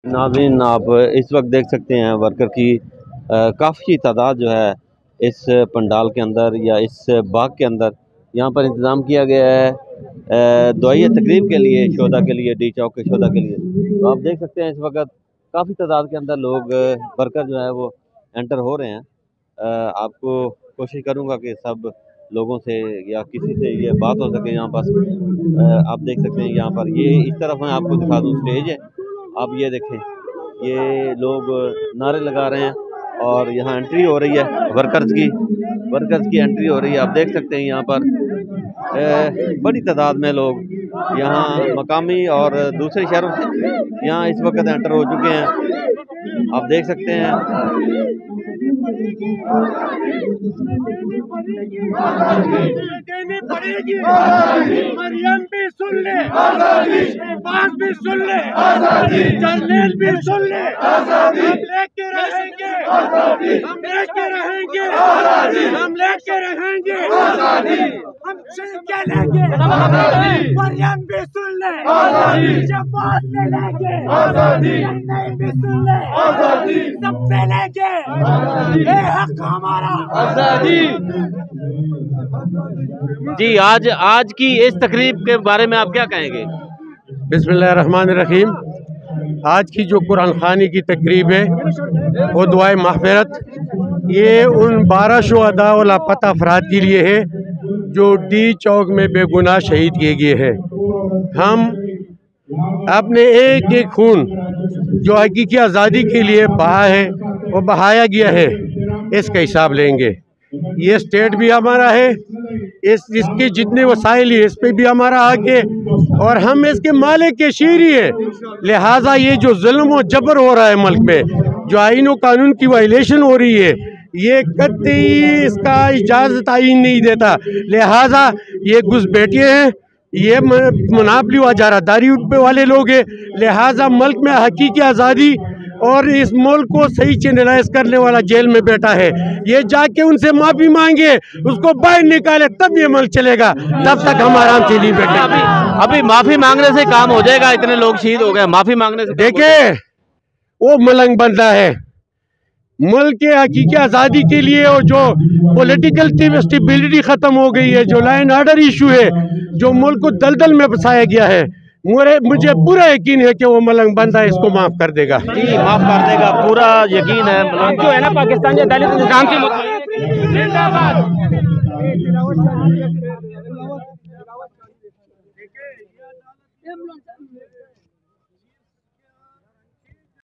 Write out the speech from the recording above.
नाज़रीन, आप इस वक्त देख सकते हैं वर्कर की काफ़ी तादाद जो है इस पंडाल के अंदर या इस बाग के अंदर यहाँ पर इंतज़ाम किया गया है दुआई तकरीब के लिए, शोदा के लिए, डी चौक के शोदा के लिए। तो आप देख सकते हैं इस वक्त काफ़ी तादाद के अंदर लोग वर्कर जो है वो एंटर हो रहे हैं। आपको कोशिश करूँगा कि सब लोगों से या किसी से ये बात हो सके यहाँ पर। आप देख सकते हैं यहाँ पर ये इस तरफ मैं आपको दिखा दूँ, स्टेज है। आप ये देखें, ये लोग नारे लगा रहे हैं और यहाँ एंट्री हो रही है वर्कर्स की एंट्री हो रही है। आप देख सकते हैं यहाँ पर बड़ी तादाद में लोग यहाँ मकामी और दूसरे शहरों से यहाँ इस वक्त एंटर हो चुके हैं। आप देख सकते हैं देनी पड़ेगी, मरियम भी सुन ले, शहबाज भी सुन ले, जर्नैल भी सुन ले। हम लेके रहेंगे, हम लेके रहेंगे, हम लेके रहेंगे, हम सीखे लेंगे। मरियम भी सुन ले, शहबाज भी लेंगे, जर्नैल भी सुन ले, सबसे लेंगे। ये हक हमारा। जी, आज की इस तकरीब के बारे में आप क्या कहेंगे? बिस्मिल्लाहिर्रहमानिर्रहीम। आज की जो कुरान खानी की तकरीब है वो दुआए महफिरत, ये उन 12 शुहदा व लापता अफराद के लिए है जो डी चौक में बेगुनाह शहीद किए गए हैं। हम अपने एक एक खून जो हकीकी आज़ादी के लिए बहा है वो बहाया गया है, इसका हिसाब लेंगे। ये स्टेट भी हमारा है, इसके जितने वसाइल है इस पे भी हमारा हक है और हम इसके मालिक के शीरी है। लिहाजा ये जो जुल्म और जबर हो रहा है मुल्क में, जो आईन और कानून की वायलेशन हो रही है, ये कतई इसका इजाज़त आईन नहीं देता। लिहाजा ये घुसपैठिए हैं, ये मुनाफली व जारादारी वाले लोग हैं। लिहाजा मुल्क में हकीकी आज़ादी और इस मुल्क को सही चैनलाइज करने वाला जेल में बैठा है। ये जाके उनसे माफ़ी मांगे, उसको बाहर निकाले, तब ये मुल्क चलेगा। तब तक हम आराम से नहीं बैठे। अभी माफ़ी मांगने से काम हो जाएगा? इतने लोग शहीद हो गए, माफ़ी मांगने से? देखे, वो मलंग बंदा है मुल्क के हकीकी आज़ादी के लिए, और जो पॉलिटिकल स्टेबिलिटी ख़त्म हो गई है, जो लाइन आर्डर इशू है, जो मुल्क को दलदल में फंसाया गया है, मुझे पूरा यकीन है कि वो मलंग बंदा इसको माफ़ कर देगा। जी, माफ़ कर देगा, पूरा यकीन है। जो है ना, पाकिस्तान के दलित निज़ाम की